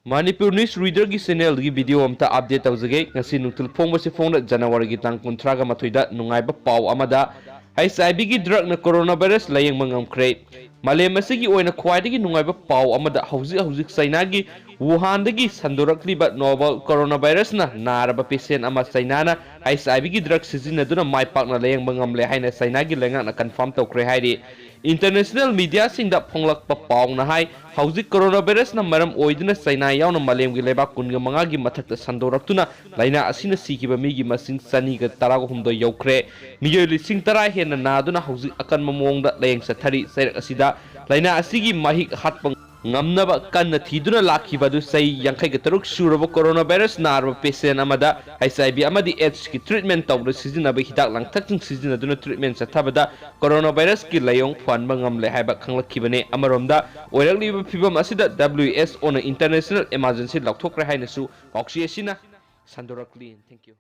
Manipur News Reader की channel की video amta update tawjage ngasi nutul phongba se phongda January ki tang 13 ga mathoida nungaiba pau amada HIV ki drug na coronavirus layeng mangamkre malem asigi oina khwaidagi nungaiba pau amada hauzik China gi Wuhan dagi sandorakliba novel coronavirus na naraba patient ama China na HIV ki drug sizinaduna maipakna layeng mangamle haina China gi lenga na confirm tawkre hairi international media singda phonglakpa pau na hai hauzik coronavirus na maram oiduna China yauna malem gi leba kunga manga gi mathakta sandoraktuna laina asina sikiba mi gi masing sani ga tarago humdo yaukre miyoi lising tara hena naduna hauzik akan mamongda layeng sathari sairak asida laina asigi mahik hatpang ngamnaba kanna thiduna lakhibadu sai yankai ga taruk suraba coronavirus narba patient amada HIV amadi AIDS ki treatment tawda sizinaba hidak langthakting sizinaduna treatment sathabada coronavirus ki layong phanba ngamle haiba khanglakibane amaromda oirakliba phibam asida WHO na international emergency laukthokre hainasu auxi asina sandorakli. Thank you.